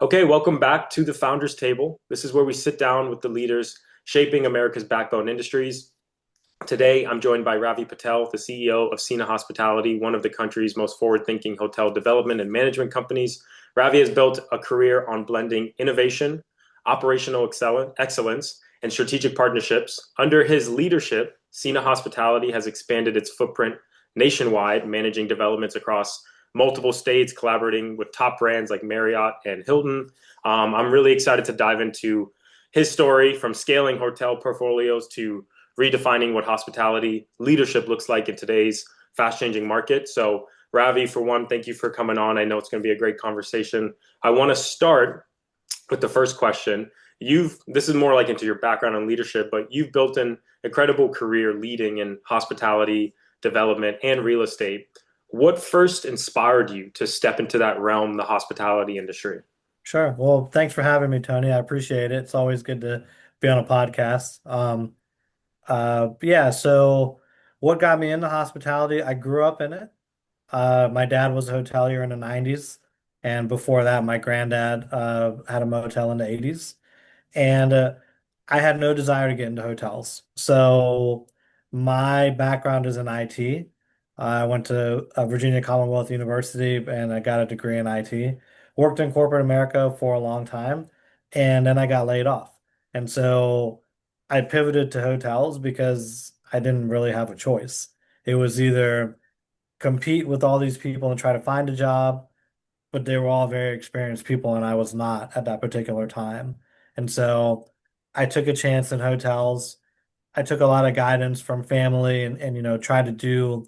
Okay, welcome back to the Founders Table. This is where we sit down with the leaders shaping America's backbone industries. Today, I'm joined by Ravi Patel, the CEO of SINA Hospitality, one of the country's most forward-thinking hotel development and management companies. Ravi has built a career on blending innovation, operational excellence, and strategic partnerships. Under his leadership, SINA Hospitality has expanded its footprint nationwide, managing developments across multiple states, collaborating with top brands like Marriott and Hilton. I'm really excited to dive into his story from scaling hotel portfolios to redefining what hospitality leadership looks like in today's fast changing market. So, Ravi, for one, thank you for coming on. I know it's going to be a great conversation. I want to start with the first question. This is more like into your background in leadership, but you've built an incredible career leading in hospitality, development, and real estate. What first inspired you to step into that realm, the hospitality industry? Sure. Well, thanks for having me, Tony. I appreciate it. It's always good to be on a podcast. Yeah, so what got me into hospitality? I grew up in it. My dad was a hotelier in the 90s, and before that, my granddad had a motel in the 80s. And I had no desire to get into hotels. So my background is in IT. I went to Virginia Commonwealth University and I got a degree in IT. Worked in corporate America for a long time, and then I got laid off. And so I pivoted to hotels because I didn't really have a choice. It was either compete with all these people and try to find a job, but they were all very experienced people, and I was not at that particular time. And so I took a chance in hotels. I took a lot of guidance from family and tried to do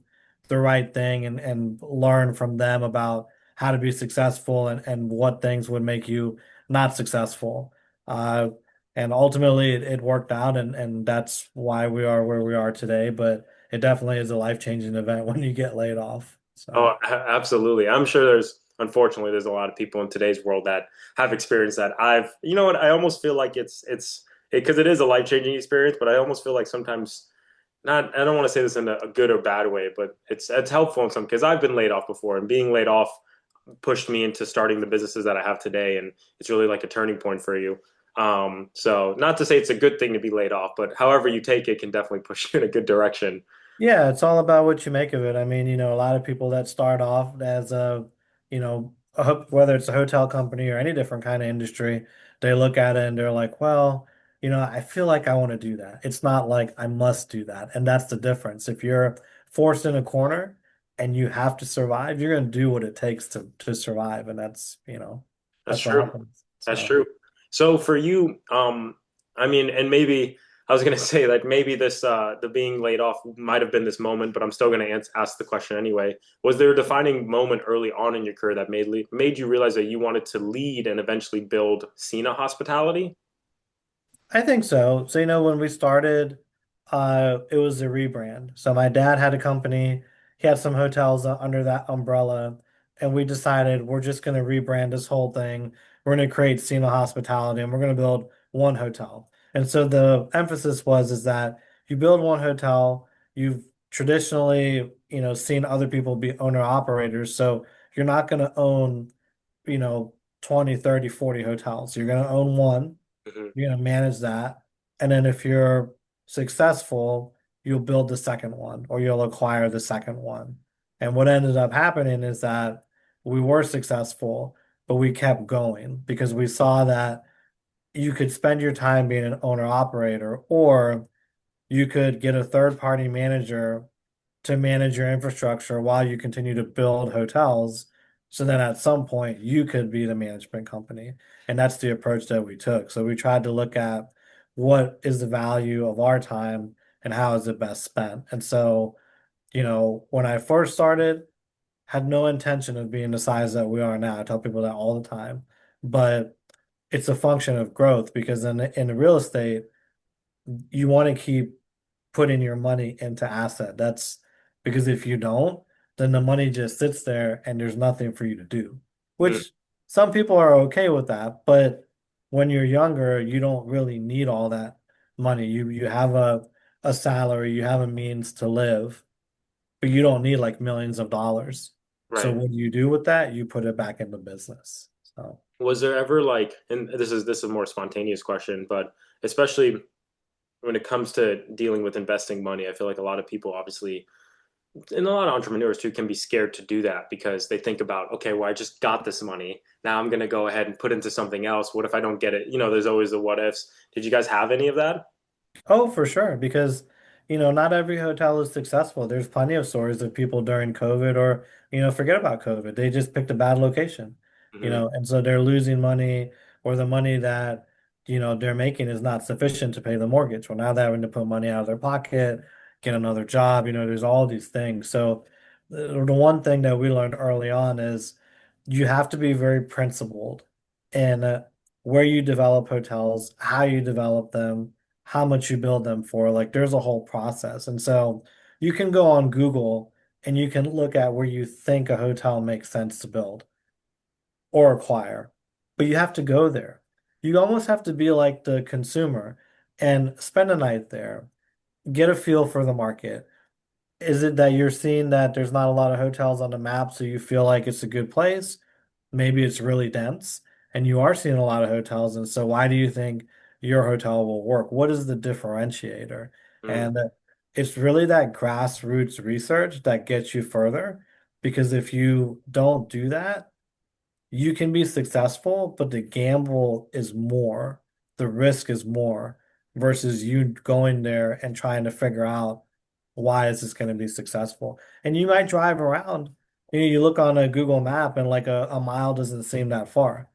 the right thing and learn from them about how to be successful and what things would make you not successful. Uh, and ultimately it worked out and that's why we are where we are today. But it definitely is a life-changing event when you get laid off. So. Oh, absolutely. I'm sure unfortunately, there's a lot of people in today's world that have experienced that. You know what, I almost feel like because it is a life-changing experience, but I almost feel like sometimes not, I don't want to say this in a good or bad way, but it's helpful in some, because I've been laid off before, and being laid off pushed me into starting the businesses that I have today. And it's really like a turning point for you. So not to say it's a good thing to be laid off, but however you take it can definitely push you in a good direction. Yeah, it's all about what you make of it. I mean, a lot of people that start off as whether it's a hotel company or any different kind of industry, they look at it and they're like, well, I feel like I want to do that. It's not like I must do that. And that's the difference. If you're forced in a corner and you have to survive, you're going to do what it takes to survive. And That's that's what true. happens. That's So. true. So for you, I mean, and maybe I was gonna say that maybe the being laid off might have been this moment, but I'm still gonna ask the question anyway. Was there a defining moment early on in your career that made you realize that you wanted to lead and eventually build SINA Hospitality? I think so. So, when we started, it was a rebrand. So my dad had a company, he had some hotels under that umbrella, and we decided we're just going to rebrand this whole thing. We're going to create SINA Hospitality and we're going to build one hotel. And so the emphasis is that you build one hotel, you've traditionally, seen other people be owner operators. So you're not going to own, you know, 20, 30, 40 hotels. You're going to own one. Hmm. You're gonna manage that. And then if you're successful, you'll build the second one or you'll acquire the second one. And what ended up happening is that we were successful, but we kept going because we saw that you could spend your time being an owner operator, or you could get a third party manager to manage your infrastructure while you continue to build hotels. So then at some point you could be the management company. And that's the approach that we took. So we tried to look at what is the value of our time and how is it best spent. And so, when I first started, had no intention of being the size that we are now. I tell people that all the time. But it's a function of growth because in real estate, you want to keep putting your money into asset. That's because if you don't, then the money just sits there and there's nothing for you to do, which some people are okay with that. But when you're younger, you don't really need all that money. You have a salary, you have a means to live, but you don't need like millions of dollars. So Right. what do you do with that? You put it back into business. So. Was there ever like, and this is a more spontaneous question, but especially when it comes to dealing with investing money, I feel like a lot of people obviously, and a lot of entrepreneurs too, can be scared to do that because they think about, okay, well, I just got this money. Now I'm going to go ahead and put into something else. What if I don't get it? There's always the what ifs. Did you guys have any of that? Oh, for sure, because not every hotel is successful. There's plenty of stories of people during COVID or, forget about COVID. They just picked a bad location, Hmm. and so they're losing money or the money that, they're making is not sufficient to pay the mortgage. Well, now they're having to put money out of their pocket, get another job, there's all these things. So the one thing that we learned early on is you have to be very principled in where you develop hotels, how you develop them, how much you build them for. Like there's a whole process. And so you can go on Google and you can look at where you think a hotel makes sense to build or acquire, but you have to go there. You almost have to be like the consumer and spend a night there, get a feel for the market. Is it that you're seeing that there's not a lot of hotels on the map, so you feel like it's a good place? Maybe it's really dense and you are seeing a lot of hotels. And so why do you think your hotel will work? What is the differentiator? Mm, And it's really that grassroots research that gets you further. Because if you don't do that, you can be successful, but the gamble is more, the risk is more versus you going there and trying to figure out why is this going to be successful. And you might drive around, you look on a Google map and like a mile doesn't seem that far.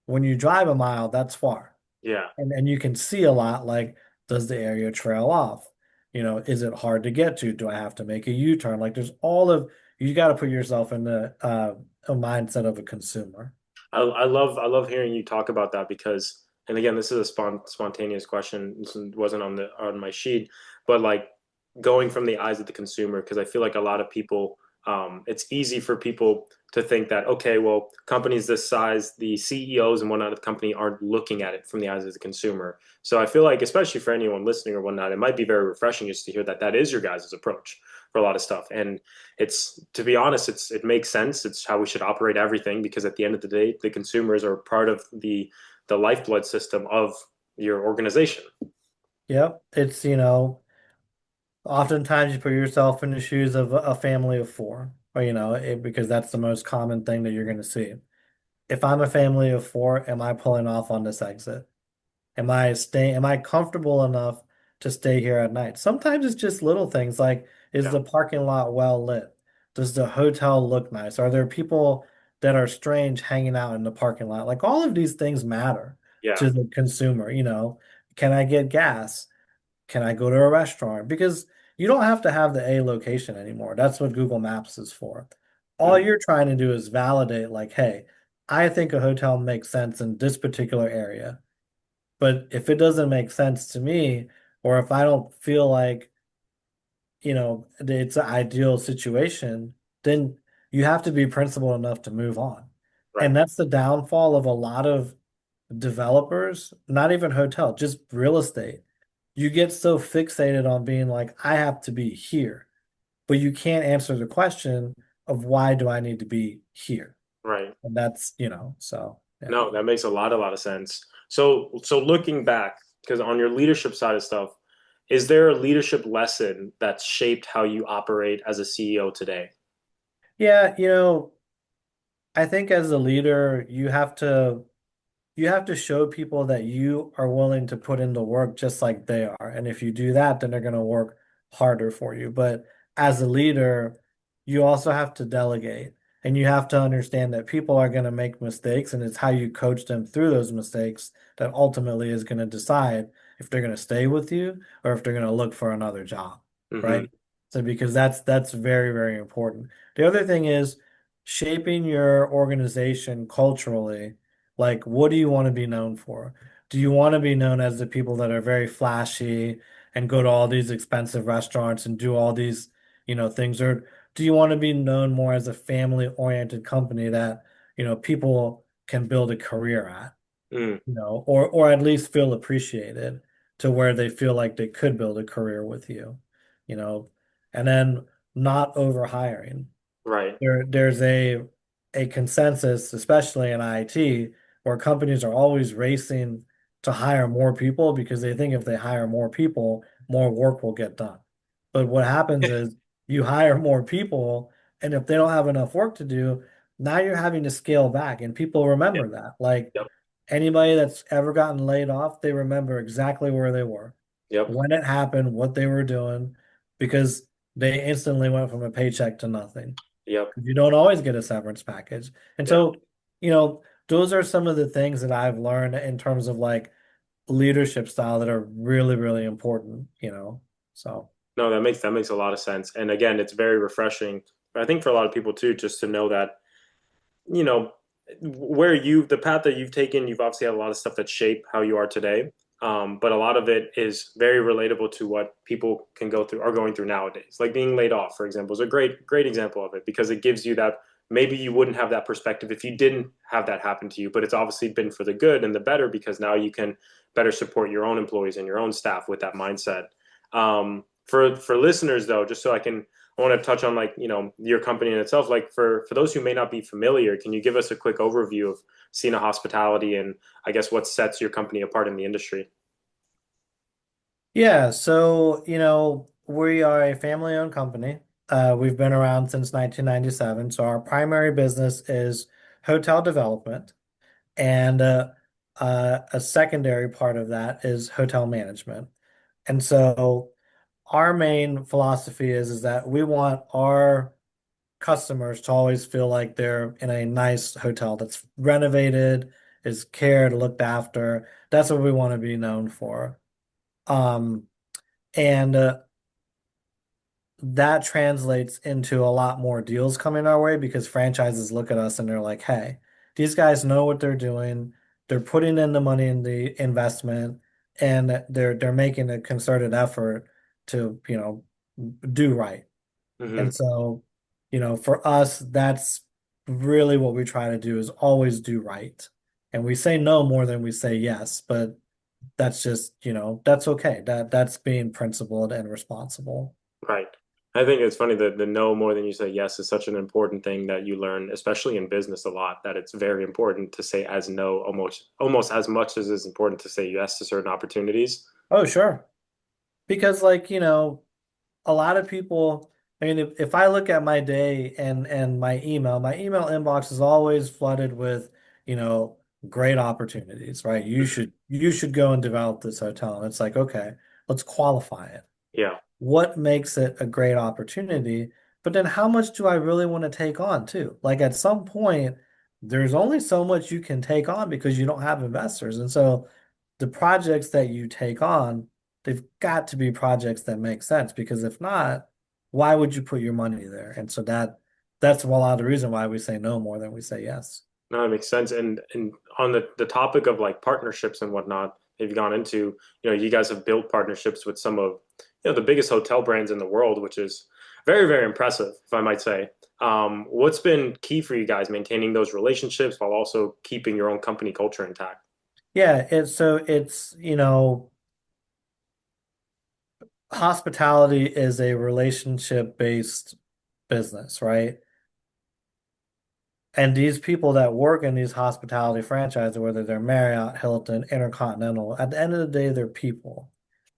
When you drive a mile, that's far. yeah. And you can see a lot like, does the area trail off? Is it hard to get to? Do I have to make a U-turn? Like there's all of you got to put yourself in a mindset of a consumer. I love hearing you talk about that because, and again, this is a spontaneous question. This wasn't on my sheet, but like going from the eyes of the consumer, because I feel like a lot of people, it's easy for people to think that, okay, well, companies this size, the CEOs and whatnot of the company aren't looking at it from the eyes of the consumer. So I feel like, especially for anyone listening or whatnot, it might be very refreshing just to hear that that is your guys' approach for a lot of stuff. And it's, to be honest, it makes sense. It's how we should operate everything because at the end of the day, the consumers are part of the lifeblood system of your organization. Yep. It's, oftentimes you put yourself in the shoes of a family of four, or, because that's the most common thing that you're going to see. If I'm a family of four, am I pulling off on this exit? Am I comfortable enough to stay here at night? Sometimes it's just little things like, is Yeah, the parking lot well lit? Does the hotel look nice? Are there people that are strange hanging out in the parking lot? Like all of these things matter yeah. to the consumer, Can I get gas? Can I go to a restaurant? Because you don't have to have the A location anymore. That's what Google Maps is for. All Mm, you're trying to do is validate, like, hey, I think a hotel makes sense in this particular area. But if it doesn't make sense to me, or if I don't feel like, it's an ideal situation, then you have to be principled enough to move on. right, And that's the downfall of a lot of developers, not even hotel, just real estate. You get so fixated on being like, I have to be here, but you can't answer the question of why do I need to be here? right. And that's, so yeah. No, that makes a lot of sense. So looking back, because on your leadership side of stuff, is there a leadership lesson that shaped how you operate as a CEO today? Yeah, I think as a leader, you have to show people that you are willing to put in the work just like they are. And if you do that, then they're going to work harder for you. But as a leader, you also have to delegate and you have to understand that people are going to make mistakes. And it's how you coach them through those mistakes that ultimately is going to decide if they're going to stay with you or if they're going to look for another job. Hmm. Right. So because that's very, very important. The other thing is shaping your organization culturally, like, what do you want to be known for? Do you want to be known as the people that are very flashy and go to all these expensive restaurants and do all these, things? Or do you want to be known more as a family-oriented company that, people can build a career at, Mm, or at least feel appreciated to where they feel like they could build a career with you, you know, and then not over hiring. right. There's a consensus, especially in IT, where companies are always racing to hire more people because they think if they hire more people, more work will get done. But what happens is you hire more people, and if they don't have enough work to do, now you're having to scale back, and people Yep. remember that. Like Yep. anybody that's ever gotten laid off, they remember exactly where they were, Yep. when it happened, what they were doing, because they instantly went from a paycheck to nothing. Yep. You don't always get a severance package. And Yeah. so, those are some of the things that I've learned in terms of like leadership style that are really, really important. So, No, that makes a lot of sense. And again, it's very refreshing. I think for a lot of people too, just to know that, you know, the path that you've taken, you've obviously had a lot of stuff that shape how you are today. But a lot of it is very relatable to what people are going through nowadays. Like being laid off, for example, is a great example of it because it gives you that maybe you wouldn't have that perspective if you didn't have that happen to you. But it's obviously been for the good and the better because now you can better support your own employees and your own staff with that mindset. For listeners though, just so I want to touch on like your company in itself. Like for those who may not be familiar, can you give us a quick overview of SINA Hospitality and I guess what sets your company apart in the industry? yeah, so, we are a family-owned company. We've been around since 1997. So our primary business is hotel development. And a secondary part of that is hotel management. And so our main philosophy is that we want our customers to always feel like they're in a nice hotel that's renovated, is cared, looked after. That's what we want to be known for. Um, and that translates into a lot more deals coming our way because franchises look at us and they're like, hey, these guys know what they're doing. They're putting in the money in the investment and they're making a concerted effort to, do right. Hmm. And so, for us, that's really what we try to do is always do right. And we say no more than we say yes, but that's just, that's okay. That's being principled and responsible. Right. I think it's funny that the no more than you say yes is such an important thing that you learn, especially in business a lot, that it's very important to say as no almost as much as it's important to say yes to certain opportunities. Oh, sure. Because like, a lot of people, I mean, if I look at my day and my email inbox is always flooded with, you know, great opportunities, right? You should go and develop this hotel. And it's like, okay, let's qualify it. Yeah. What makes it a great opportunity? But then how much do I really want to take on too? Like at some point, there's only so much you can take on because you don't have investors. And so the projects that you take on, they've got to be projects that make sense because if not, why would you put your money there? And so that's a lot of the reason why we say no more than we say yes. No, that makes sense. And on the topic of like partnerships and whatnot, have you gone into, you guys have built partnerships with some of, the biggest hotel brands in the world, which is very, very impressive, if I might say. What's been key for you guys maintaining those relationships while also keeping your own company culture intact? Yeah, it's hospitality is a relationship-based business, right? And these people that work in these hospitality franchises, whether they're Marriott, Hilton, Intercontinental, at the end of the day, they're people.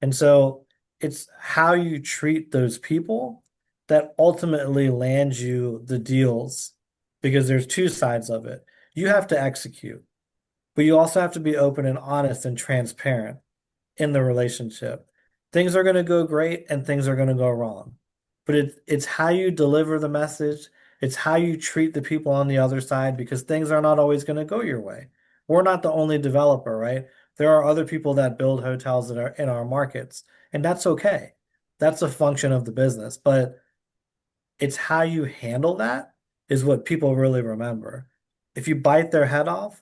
And so it's how you treat those people that ultimately lands you the deals because there's two sides of it. You have to execute, but you also have to be open and honest and transparent in the relationship. Things are going to go great and things are going to go wrong. But it's how you deliver the message, it's how you treat the people on the other side because things are not always going to go your way. We're not the only developer, right? There are other people that build hotels that are in our markets, and that's okay. That's a function of the business, but it's how you handle that is what people really remember. If you bite their head off,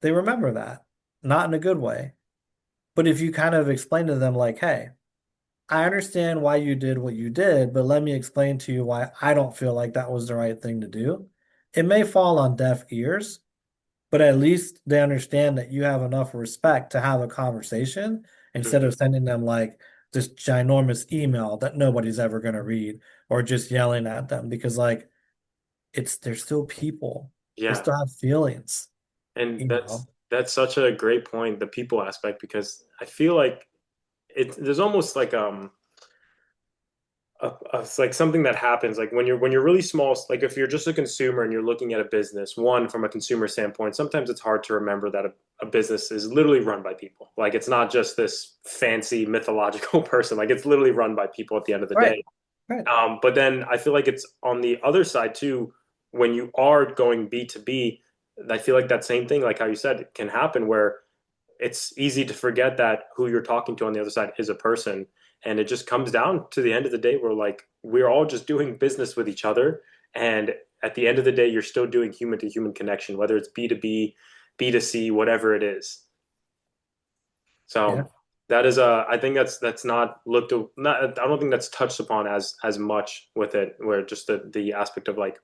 they remember that, not in a good way. But if you kind of explain to them, like, hey, I understand why you did what you did, but let me explain to you why I don't feel like that was the right thing to do. It may fall on deaf ears, but at least they understand that you have enough respect to have a conversation instead Mhm. of sending them like this ginormous email that nobody's ever going to read or just yelling at them because like they're still people. They Yeah. still have feelings. And you know. that's such a great point, the people aspect, because I feel like there's almost like it's like something that happens like when you're really small, like if you're just a consumer and you're looking at a business, one from a consumer standpoint, sometimes it's hard to remember that a business is literally run by people. Like it's not just this fancy mythological person. Like it's literally run by people at the end of the Right, day. right. But then I feel like it's on the other side too, when you are going B2B, I feel like that same thing, like how you said, can happen where it's easy to forget that who you're talking to on the other side is a person. And it just comes down to the end of the day where like we're all just doing business with each other. And at the end of the day, you're still doing human to human connection, whether it's B2B, B2C, whatever it is. Yeah. So that is I think that's not looked not I don't think that's touched upon as much with it, where just the aspect of like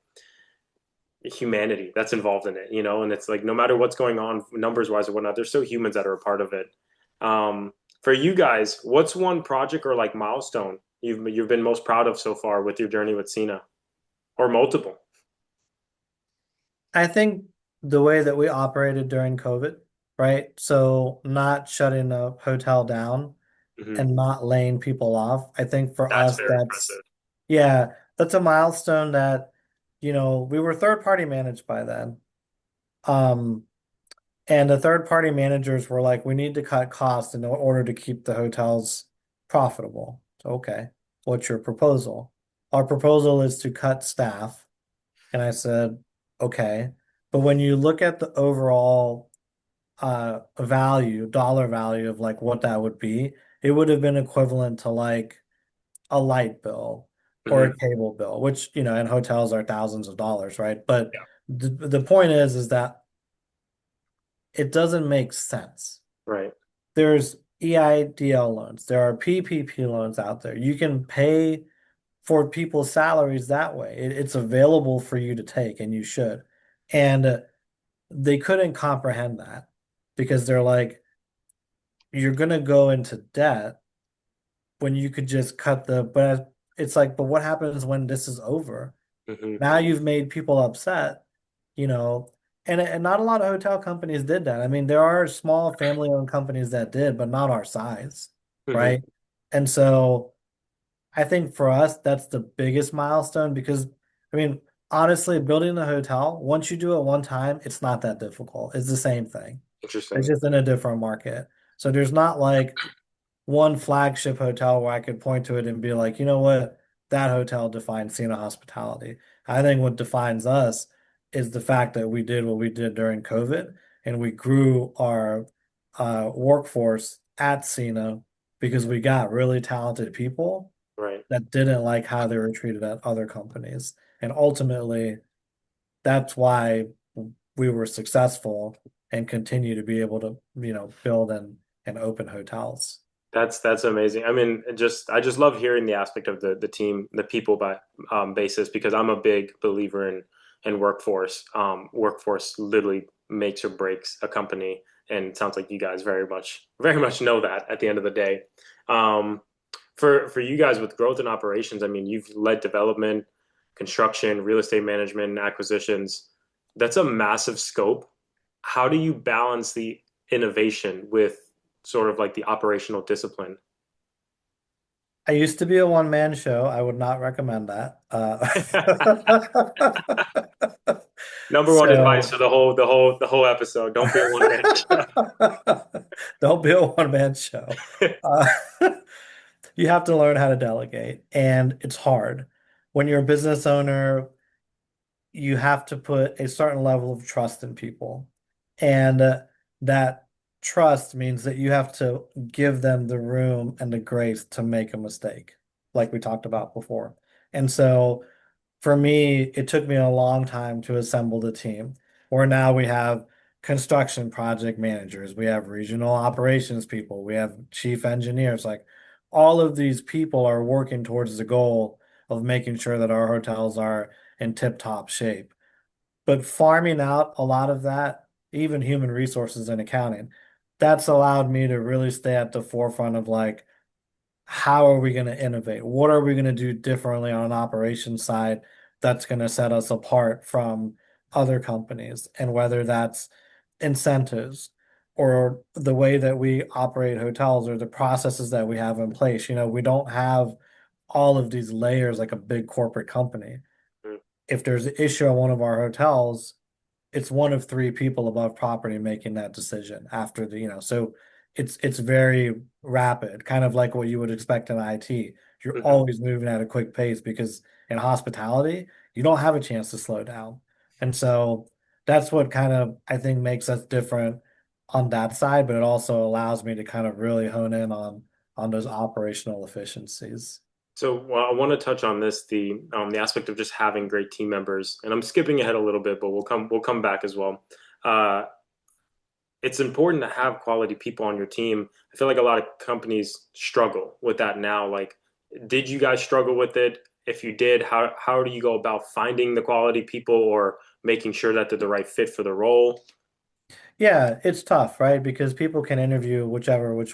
humanity that's involved in it, and it's like no matter what's going on numbers wise or whatnot, there's still humans that are a part of it. For you guys, what's one project or like milestone you've been most proud of so far with your journey with SINA, or multiple? I think the way that we operated during COVID, right? So not shutting a hotel down Hmm. and not laying people off. I think for That's us, very that's, impressive. yeah, that's a milestone that, we were third party managed by then. Um, and the third party managers were like, we need to cut costs in order to keep the hotels profitable. So, okay, what's your proposal? Our proposal is to cut staff. And I said, okay. But when you look at the overall value, dollar value of like what that would be, it would have been equivalent to like a light bill or Hmm. a cable bill, which, in hotels are thousands of dollars, right? But Yeah. the point is that it doesn't make sense. Right. There's EIDL loans, there are PPP loans out there. You can pay for people's salaries that way. It's available for you to take, and you should. And they couldn't comprehend that because they're like, you're gonna go into debt when you could just cut but it's like, but what happens when this is over? Hmm. Now you've made people upset, you know, and not a lot of hotel companies did that. I mean, there are small family-owned companies that did, but not our size, Hmm. right? And so I think for us, that's the biggest milestone because, I mean, honestly, building a hotel, once you do it one time, it's not that difficult. It's the same thing. It's Interesting. just in a different market. So there's not like one flagship hotel where I could point to it and be like, you know what, that hotel defines SINA Hospitality. I think what defines us is the fact that we did what we did during COVID and we grew our workforce at SINA because we got really talented people Right. that didn't like how they were treated at other companies. And ultimately, that's why we were successful and continue to be able to, build and open hotels. That's amazing. I mean, I just love hearing the aspect of the team, the people by basis, because I'm a big believer in workforce. Workforce literally makes or breaks a company, and it sounds like you guys very much know that at the end of the day. Um, for you guys with growth and operations, I mean, you've led development, construction, real estate management, and acquisitions. That's a massive scope. How do you balance the innovation with sort of like the operational discipline? I used to be a one-man show. I would not recommend that. Number one advice for So the whole episode: don't be a one man don't be a one-man show. show. Uh, you have to learn how to delegate, and it's hard. When you're a business owner, you have to put a certain level of trust in people. And that trust means that you have to give them the room and the grace to make a mistake, like we talked about before. And so for me, it took me a long time to assemble the team, where now we have construction project managers, we have regional operations people, we have chief engineers. Like all of these people are working towards the goal of making sure that our hotels are in tip-top shape. But farming out a lot of that, even human resources and accounting, that's allowed me to really stay at the forefront of like, how are we going to innovate? What are we going to do differently on an operations side that's going to set us apart from other companies? And whether that's incentives or the way that we operate hotels or the processes that we have in place. We don't have all of these layers like a big corporate company. Mm-hmm. If there's an issue at one of our hotels, it's one of three people above property making that decision after so it's very rapid, kind of like what you would expect in IT. You're Mm-hmm. always moving at a quick pace because in hospitality, you don't have a chance to slow down. And so that's what kind of I think makes us different on that side, but it also allows me to kind of really hone in on those operational efficiencies. So, well, I want to touch on this, the aspect of just having great team members, and I'm skipping ahead a little bit, but we'll come back as well. Uh, it's important to have quality people on your team. I feel like a lot of companies struggle with that now. Like, did you guys struggle with it? If you did, how do you go about finding the quality people or making sure that they're the right fit for the role? Yeah, it's tough, right? Because people can interview which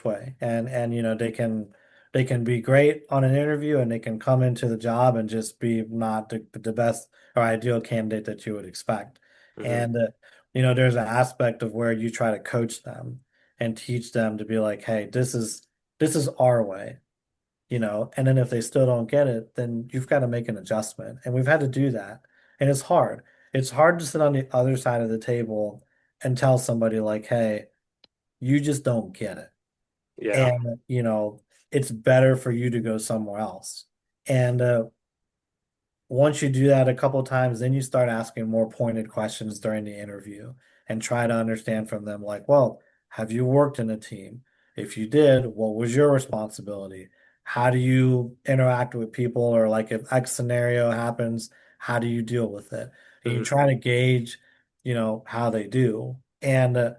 way. And they can be great on an interview and they can come into the job and just be not the best or ideal candidate that you would expect. Hmm. And there's an aspect of where you try to coach them and teach them to be like, "Hey, this is our way." And then if they still don't get it, then you've got to make an adjustment. And we've had to do that. And it's hard. It's hard to sit on the other side of the table and tell somebody like, hey, you just don't get it. Yeah. And it's better for you to go somewhere else. And once you do that a couple times, then you start asking more pointed questions during the interview and try to understand from them, like, well, have you worked in a team? If you did, what was your responsibility? How do you interact with people? Or like if X scenario happens, how do you deal with it? And you Hmm. try to gauge, how they do. And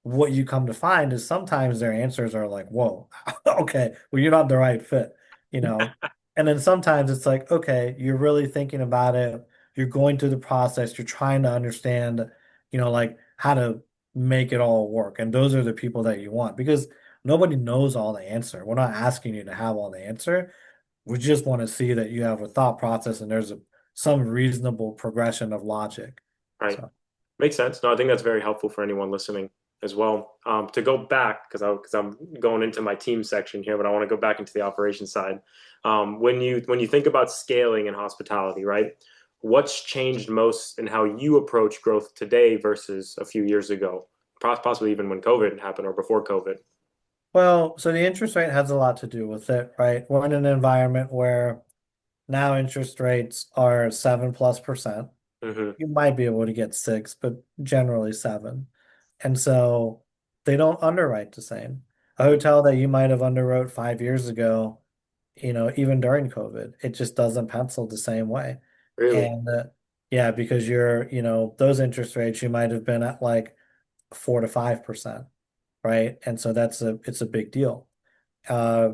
what you come to find is sometimes their answers are like, whoa, okay, well, you're not the right fit, you know. And then sometimes it's like, okay, you're really thinking about it. You're going through the process. You're trying to understand, like how to make it all work. And those are the people that you want because nobody knows all the answer. We're not asking you to have all the answer. We just want to see that you have a thought process and there's some reasonable progression of logic. Right. So, Makes sense. No, I think that's very helpful for anyone listening as well. To go back, because I'm going into my team section here, but I want to go back into the operations side. When you think about scaling in hospitality, right? What's changed most in how you approach growth today versus a few years ago, possibly even when COVID happened or before COVID? well, so the interest rate has a lot to do with it, right? We're in an environment where now interest rates are 7+%. Hmm. You might be able to get 6, but generally 7. And so they don't underwrite the same. A hotel that you might have underwrote 5 years ago, even during COVID, it just doesn't pencil the same way. Really? And yeah, because those interest rates, you might have been at like 4 to 5%, right? And so it's a big deal. Uh,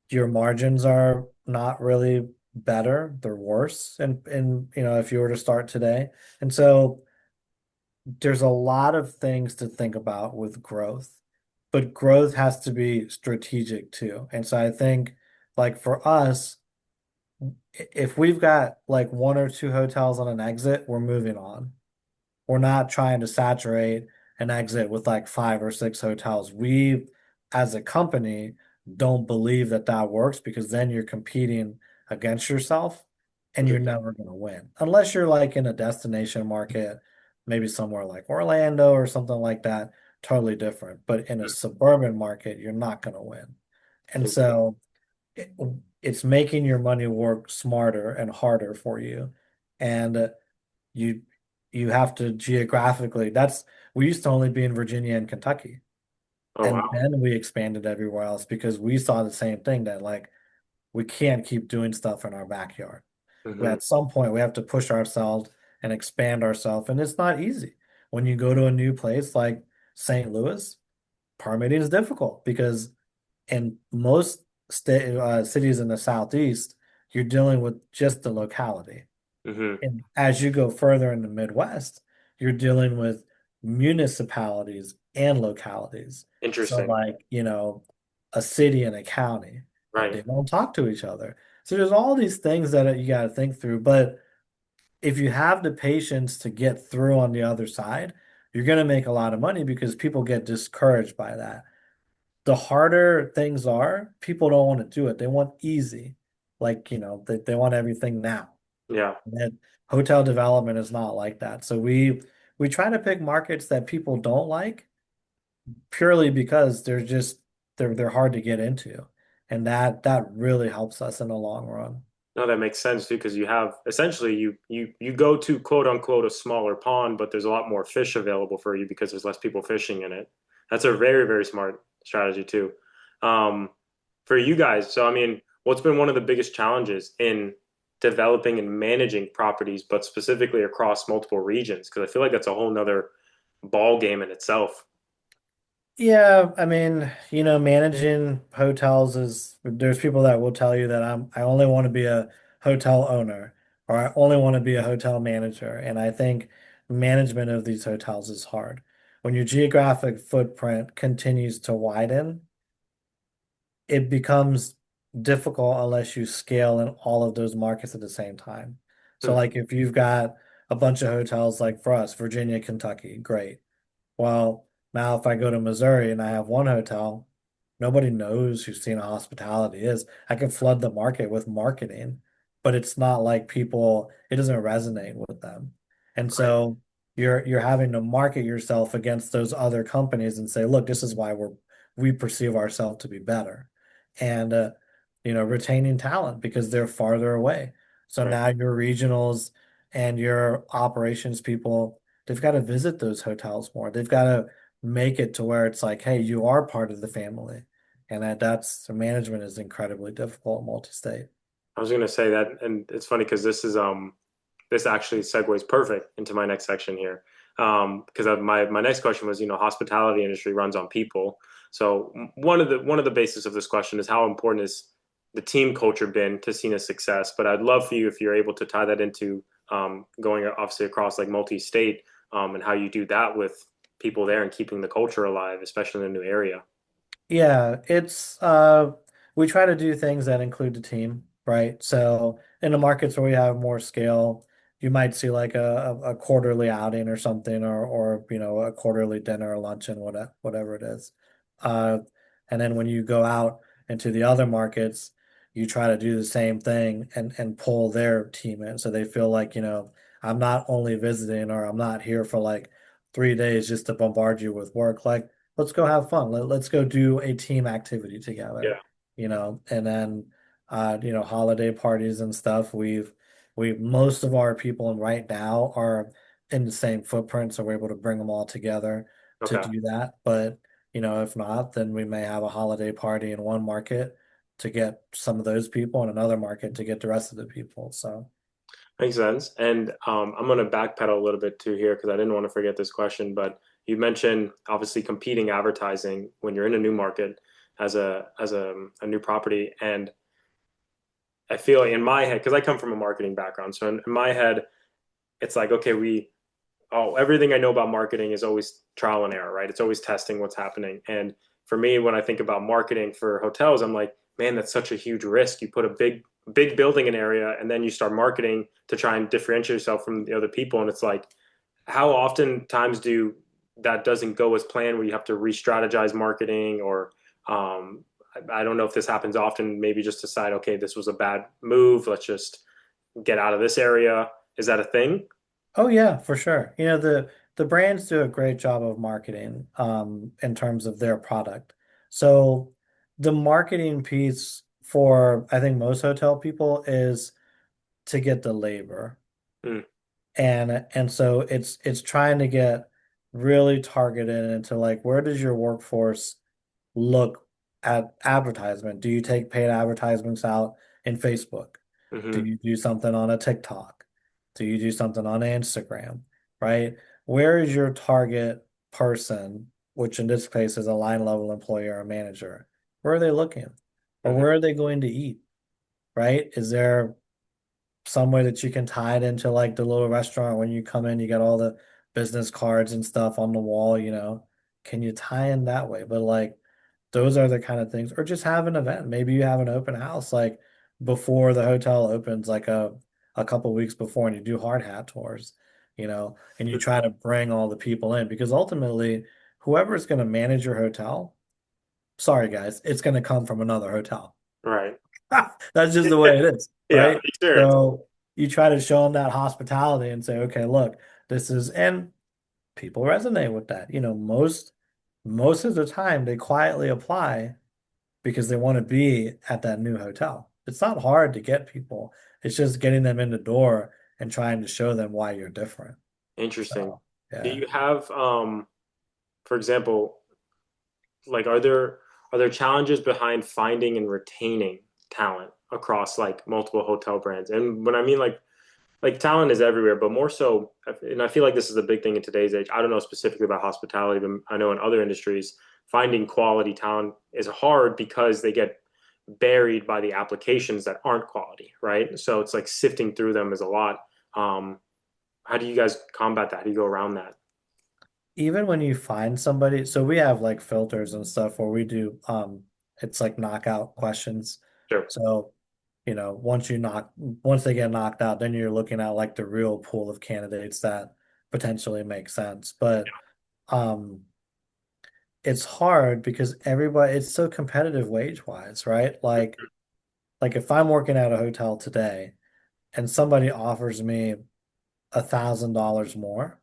your margins are not really better, they're worse. And if you were to start today. And so there's a lot of things to think about with growth, but growth has to be strategic too. And so I think like for us, if we've got like one or two hotels on an exit, we're moving on. We're not trying to saturate an exit with like 5 or 6 hotels. We, as a company, don't believe that that works because then you're competing against yourself and you're Interesting. never going to win. Unless you're like in a destination market, maybe somewhere like Orlando or something like that, totally different. But in a suburban market, you're not going to win. And Interesting. so it, it's making your money work smarter and harder for you. And you you have to geographically, that's we used to only be in Virginia and Kentucky. Oh, And wow. then we expanded everywhere else because we saw the same thing that like we can't keep doing stuff in our backyard. Hmm. At some point we have to push ourselves and expand ourselves. And it's not easy. When you go to a new place like St. Louis, permitting is difficult because in most cities in the Southeast, you're dealing with just the locality. Hmm. And as you go further in the Midwest, you're dealing with municipalities and localities. So, Interesting. like, a city and a county, and Right. they don't talk to each other. So, there's all these things that you got to think through. But if you have the patience to get through on the other side, you're going to make a lot of money because people get discouraged by that. The harder things are, people don't want to do it. They want easy. Like, they want everything now. Yeah. And hotel development is not like that. So we try to pick markets that people don't like purely because they're hard to get into. And that really helps us in the long run. No, that makes sense too, because you have essentially you go to quote unquote a smaller pond, but there's a lot more fish available for you because there's less people fishing in it. That's a very, very smart strategy too. Um, for you guys, so I mean, what's been one of the biggest challenges in developing and managing properties, but specifically across multiple regions? Because I feel like that's a whole nother ball game in itself. Yeah, I mean, managing hotels there's people that will tell you that I only want to be a hotel owner or I only want to be a hotel manager. And I think management of these hotels is hard. When your geographic footprint continues to widen, it becomes difficult unless you scale in all of those markets at the same time. So Hmm. like if you've got a bunch of hotels like for us, Virginia, Kentucky, great. Well, now if I go to Missouri and I have one hotel, nobody knows who SINA Hospitality is. I can flood the market with marketing, but it's not like it doesn't resonate with them. And Right. so you're having to market yourself against those other companies and say, look, this is why we perceive ourselves to be better. And retaining talent because they're farther away. So Right. now your regionals and your operations people they've got to visit those hotels more. They've got to make it to where it's like, hey, you are part of the family. And that's the management is incredibly difficult multi-state. I was gonna say that, and it's funny because this actually segues perfect into my next section here. Because my next question was, hospitality industry runs on people. So one of the basis of this question is how important is the team culture been to Cena's success? But I'd love for you if you're able to tie that into going obviously across like multi-state and how you do that with people there and keeping the culture alive, especially in a new area. Yeah, it's we try to do things that include the team, right? So in the markets where we have more scale, you might see like a quarterly outing or something or a quarterly dinner or luncheon, whatever it is. Uh and then when you go out into the other markets, you try to do the same thing and pull their team in so they feel like, I'm not only visiting or I'm not here for like 3 days just to bombard you with work. Like let's go have fun. Let's go do a team activity together, Yeah. and then holiday parties and stuff. We most of our people right now are in the same footprint, so we're able to bring them all together to Okay. do that. But if not, then we may have a holiday party in one market to get some of those people, and another market to get the rest of the people. So Makes sense. And I'm going to backpedal a little bit too here because I didn't want to forget this question. But you mentioned obviously competing advertising when you're in a new market as a new property. And I feel in my head, because I come from a marketing background, so in my head, it's like, okay, everything I know about marketing is always trial and error, right? It's always testing what's happening. And for me, when I think about marketing for hotels, I'm like, man, that's such a huge risk. You put a big building in an area and then you start marketing to try and differentiate yourself from the other people. And it's like, how often times do that doesn't go as planned where you have to re-strategize marketing or I don't know if this happens often, maybe just decide, okay, this was a bad move. Let's just get out of this area. Is that a thing? oh yeah, for sure. The brands do a great job of marketing in terms of their product. So the marketing piece for I think most hotel people is to get the labor. Mm, And so it's trying to get really targeted into like where does your workforce look at advertisement? Do you take paid advertisements out in Facebook? Do hmm you do something on a TikTok? Do you do something on Instagram? Right? Where is your target person, which in this case is a line level employee or a manager? Where are they looking? Or hmm where are they going to eat? Right? Is there some way that you can tie it into like the little restaurant when you come in, you got all the business cards and stuff on the wall. Can you tie in that way? But like those are the kind of things, or just have an event. Maybe you have an open house like before the hotel opens, like a couple weeks before, and you do hard hat tours. and you try to bring all the people in because ultimately, whoever's going to manage your hotel, sorry guys, it's going to come from another hotel. Right. That's just the way it is, Yeah, right? experience. So you try to show them that hospitality and say, okay, look, and people resonate with that. Most of the time they quietly apply because they want to be at that new hotel. It's not hard to get people. It's just getting them in the door and trying to show them why you're different. Interesting. So, Do yeah. you have, for example, like are there challenges behind finding and retaining talent across like multiple hotel brands? And when I mean like talent is everywhere, but more so, and I feel like this is a big thing in today's age. I don't know specifically about hospitality, but I know in other industries, finding quality talent is hard because they get buried by the applications that aren't quality, right? So it's like sifting through them is a lot. Um, how do you guys combat that? How do you go around that? Even when you find somebody, so we have like filters and stuff where we do it's like knockout questions. Sure. So, once they get knocked out, then you're looking at like the real pool of candidates that potentially make sense. But um it's hard because it's so competitive wage wise, right? Like if I'm working at a hotel today and somebody offers me $1,000 more,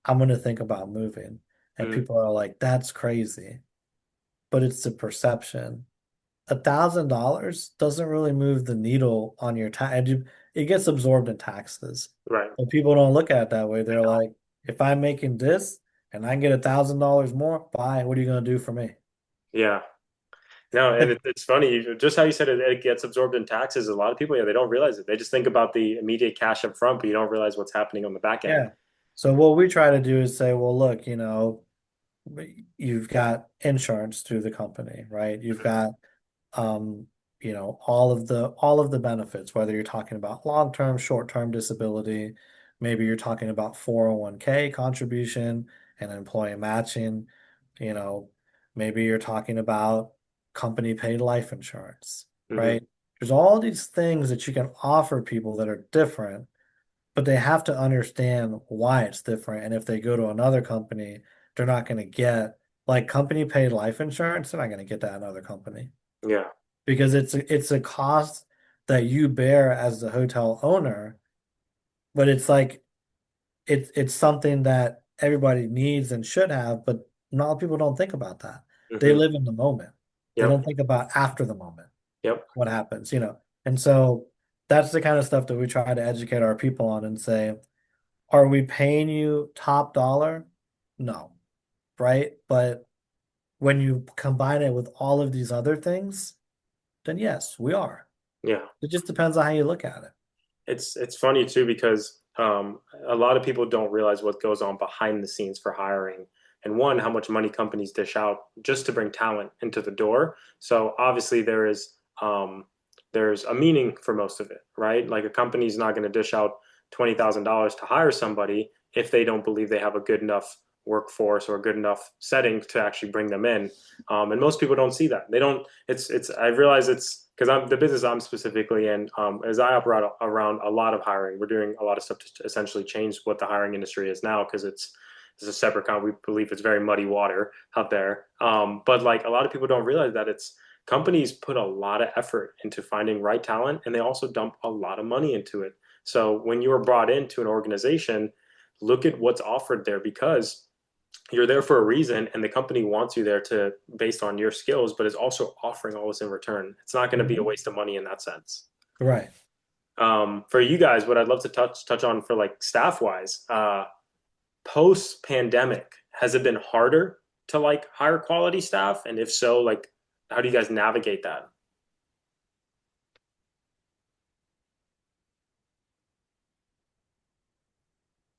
I'm going to think about moving. And Mm, people are like, that's crazy. But it's the perception. $1,000 doesn't really move the needle on your tax. It gets absorbed in taxes. right. But people don't look at it that way. They're like, if I'm making this and I can get $1,000 more, bye. What are you going to do for me? Yeah. No, and it's funny, just how you said it gets absorbed in taxes. A lot of people, yeah, they don't realize it. They just think about the immediate cash up front, but you don't realize what's happening on the back end. Yeah. So what we try to do is say, well, look, you've got insurance through the company, right? You've got um, all of the benefits, whether you're talking about long-term, short-term disability, maybe you're talking about 401k contribution and employee matching, you know, maybe you're talking about company paid life insurance, Hmm. right? There's all these things that you can offer people that are different, but they have to understand why it's different. And if they go to another company, they're not going to get like company paid life insurance. They're not going to get that in another company Yeah. because it's a cost that you bear as the hotel owner, but it's like it's something that everybody needs and should have, but a lot of people don't think about that. They Hmm. live in the moment. They Yep. don't think about after the moment Yep. what happens. And so that's the kind of stuff that we try to educate our people on and say, are we paying you top dollar? No, right? But when you combine it with all of these other things, then yes, we are. Yeah. It just depends on how you look at it. It's funny too because a lot of people don't realize what goes on behind the scenes for hiring. And one, how much money companies dish out just to bring talent into the door. So obviously there's a meaning for most of it, right? Like a company's not going to dish out $20,000 to hire somebody if they don't believe they have a good enough workforce or a good enough setting to actually bring them in. And most people don't see that. They don't. It's. I realize it's because I'm the business I'm specifically in. As I operate around a lot of hiring, we're doing a lot of stuff to essentially change what the hiring industry is now because it's a separate we believe it's very muddy water out there. But like a lot of people don't realize that it's companies put a lot of effort into finding right talent and they also dump a lot of money into it. So when you are brought into an organization, look at what's offered there because you're there for a reason and the company wants you there to based on your skills but is also offering all this in return. It's not going to be a Mhm. waste of money in that sense. Right. For you guys, what I'd love to touch on for like staff wise, post pandemic, has it been harder to like hire quality staff, and if so, like how do you guys navigate that?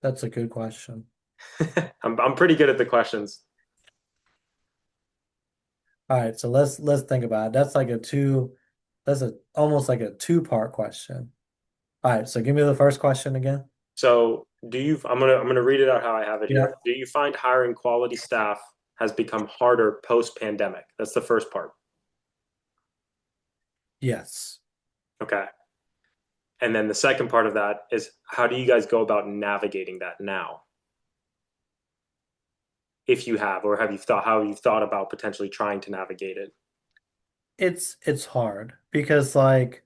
That's a good question. I'm pretty good at the questions. All right, so let's think about it. That's a almost like a two-part question. All right, so give me the first question again. So I'm gonna read it out how I have it Yeah. here. Do you find hiring quality staff has become harder post pandemic? That's the first part. Yes. Okay. And then the second part of that is how do you guys go about navigating that now? If you have, or have you thought how you've thought about potentially trying to navigate it? It's hard because like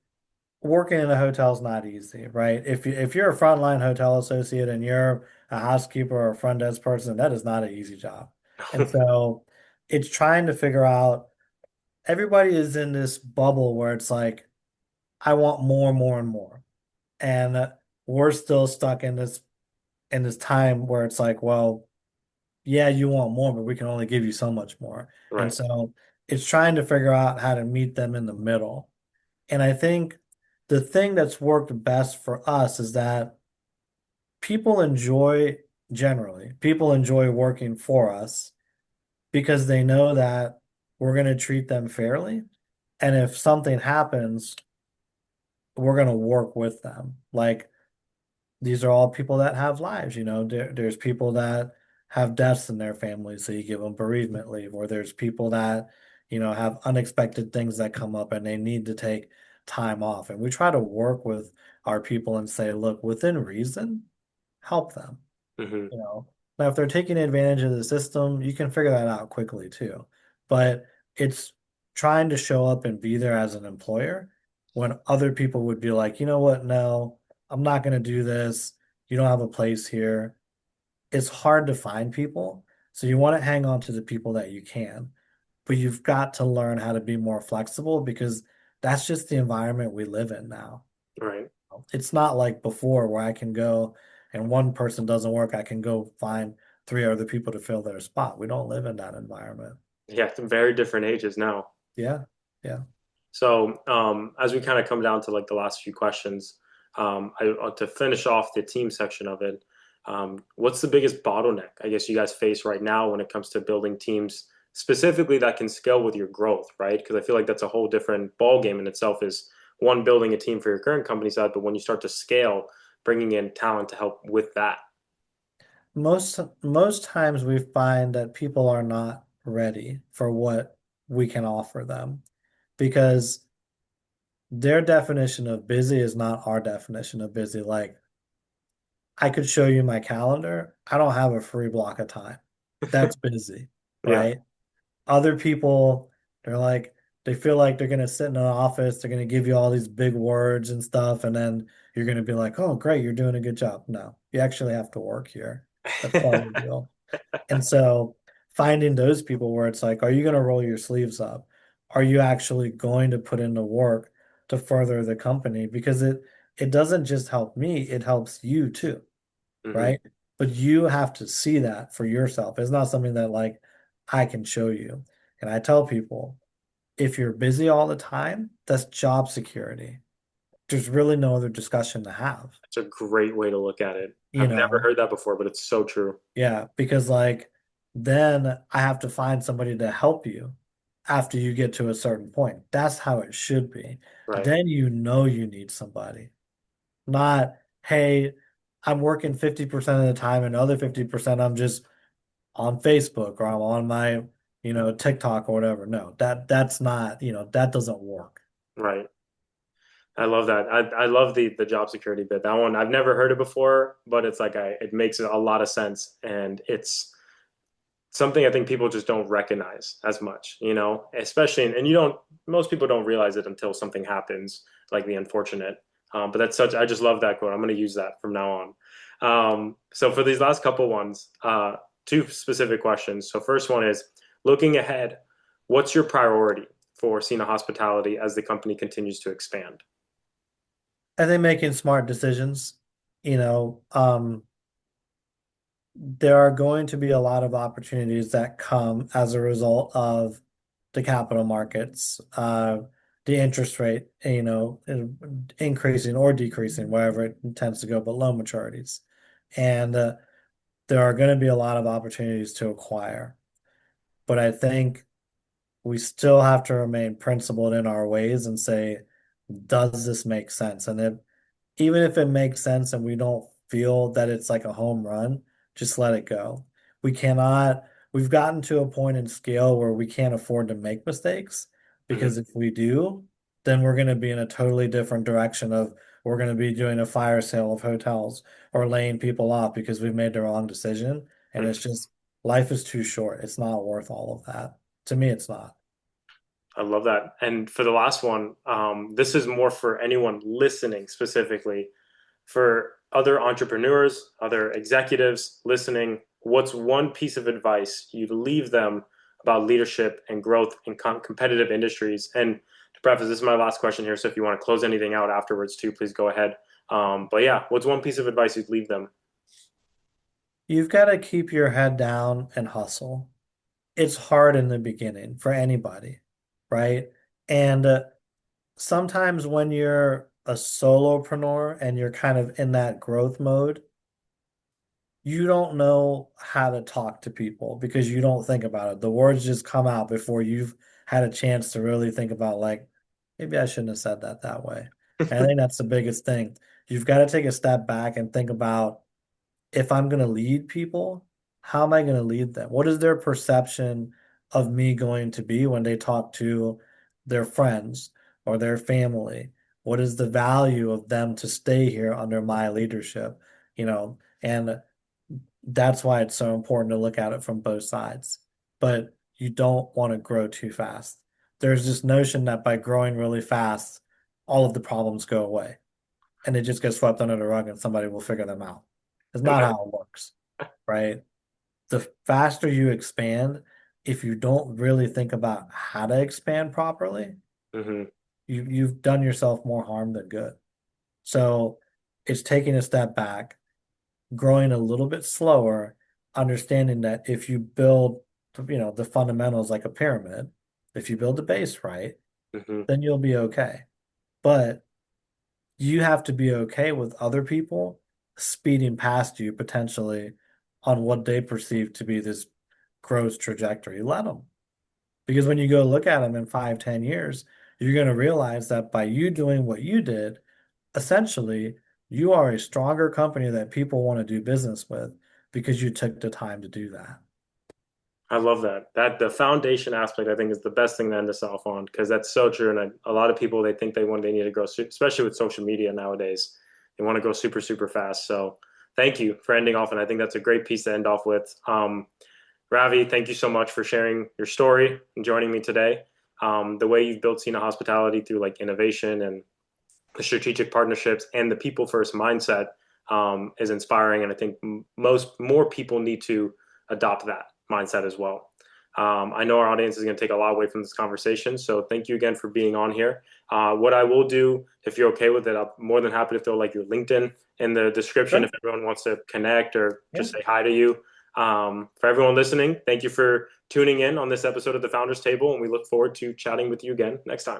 working in a hotel is not easy, right? If you're a frontline hotel associate and you're a housekeeper or a front desk person, that is not an easy job. And so it's trying to figure out everybody is in this bubble where it's like, I want more, more, and more. And we're still stuck in this time where it's like, well, yeah, you want more, but we can only give you so much more. And Right. so it's trying to figure out how to meet them in the middle. And I think the thing that's worked best for us is that people enjoy, generally, people enjoy working for us because they know that we're going to treat them fairly. And if something happens, we're going to work with them. Like these are all people that have lives, you know. There's people that have deaths in their families, so you give them bereavement leave, or there's people that, you know, have unexpected things that come up and they need to take time off. And we try to work with our people and say, look, within reason, help them. Hmm. You know, now if they're taking advantage of the system, you can figure that out quickly too. But it's trying to show up and be there as an employer when other people would be like, you know what, no, I'm not going to do this. You don't have a place here. It's hard to find people. So you want to hang on to the people that you can, but you've got to learn how to be more flexible because that's just the environment we live in now. Right. It's not like before where I can go and one person doesn't work, I can go find three other people to fill their spot. We don't live in that environment. Yeah, very different ages now. Yeah. Yeah. So, as we kind of come down to like the last few questions, to finish off the team section of it, what's the biggest bottleneck I guess you guys face right now when it comes to building teams specifically that can scale with your growth, right? Because I feel like that's a whole different ball game in itself. Is one building a team for your current company side, but when you start to scale, bringing in talent to help with that. Most times we find that people are not ready for what we can offer them because their definition of busy is not our definition of busy. Like I could show you my calendar. I don't have a free block of time. That's busy, Yeah. right? Other people, they're like, they feel like they're going to sit in an office, they're going to give you all these big words and stuff, and then you're going to be like, oh, great, you're doing a good job. No, you actually have to work here. That's part of the deal. And so finding those people where it's like, are you going to roll your sleeves up? Are you actually going to put in the work to further the company? Because it doesn't just help me, it helps you too, Hmm. right? But you have to see that for yourself. It's not something that like I can show you. And I tell people, if you're busy all the time, that's job security. There's really no other discussion to have, It's a great way to look at it. you I've never know? heard that before, but it's so true. Yeah, because like then I have to find somebody to help you after you get to a certain point. That's how it should be. Right. Then you know you need somebody. Not, hey, I'm working 50% of the time and the other 50% I'm just on Facebook or I'm on my, you know, TikTok or whatever. No, that's not, you know, that doesn't work. Right. I love that. I love the job security bit. That one I've never heard it before, but it's like it makes a lot of sense, and it's something I think people just don't recognize as much, especially and you don't most people don't realize it until something happens, like the unfortunate. But that's such I just love that quote. I'm going to use that from now on. So for these last couple ones, two specific questions. So first one is looking ahead, what's your priority for SINA Hospitality as the company continues to expand? I think making smart decisions, you know, there are going to be a lot of opportunities that come as a result of the capital markets, the interest rate, you know, increasing or decreasing, wherever it tends to go, but loan maturities. And there are going to be a lot of opportunities to acquire. But I think we still have to remain principled in our ways and say, does this make sense? And if even if it makes sense and we don't feel that it's like a home run, just let it go. We cannot, we've gotten to a point in scale where we can't afford to make mistakes Hmm. because if we do, then we're going to be in a totally different direction of we're going to be doing a fire sale of hotels or laying people off because we made the wrong decision. And it's just life is too short. It's not worth all of that. To me, it's not. I love that. And for the last one, this is more for anyone listening specifically. For other entrepreneurs, other executives listening, what's one piece of advice you'd leave them about leadership and growth in competitive industries? And to preface, this is my last question here. So if you want to close anything out afterwards too, please go ahead. But yeah, what's one piece of advice you'd leave them? You've got to keep your head down and hustle. It's hard in the beginning for anybody, right? And sometimes when you're a solopreneur and you're kind of in that growth mode, you don't know how to talk to people because you don't think about it. The words just come out before you've had a chance to really think about, like, maybe I shouldn't have said that that way. And I think that's the biggest thing. You've got to take a step back and think about, if I'm going to lead people, how am I going to lead them? What is their perception of me going to be when they talk to their friends or their family? What is the value of them to stay here under my leadership? And that's why it's so important to look at it from both sides. But you don't want to grow too fast. There's this notion that by growing really fast, all of the problems go away and it just gets swept under the rug and somebody will figure them out. It's not how it works, right? The faster you expand, if you don't really think about how to expand properly, Hmm. you've done yourself more harm than good. So it's taking a step back, growing a little bit slower, understanding that if you build, the fundamentals like a pyramid, if you build the base right, Hmm. then you'll be okay. But you have to be okay with other people speeding past you potentially on what they perceive to be this growth trajectory. Let them. Because when you go look at them in 5, 10 years, you're going to realize that by you doing what you did, essentially, you are a stronger company that people want to do business with because you took the time to do that. I love that. That the foundation aspect, I think, is the best thing to end us off on because that's so true. And a lot of people they think they need to grow, especially with social media nowadays. They want to go super super fast. So thank you for ending off, and I think that's a great piece to end off with. Ravi, thank you so much for sharing your story and joining me today. The way you've built SINA Hospitality through like innovation and the strategic partnerships and the people first mindset is inspiring, and I think more people need to adopt that mindset as well. I know our audience is going to take a lot away from this conversation, so thank you again for being on here. What I will do, if you're okay with it, I'm more than happy to throw like your LinkedIn in the description if Sure. everyone wants to connect or Yeah. just say hi to you. For everyone listening, thank you for tuning in on this episode of the Founders Table, and we look forward to chatting with you again next time.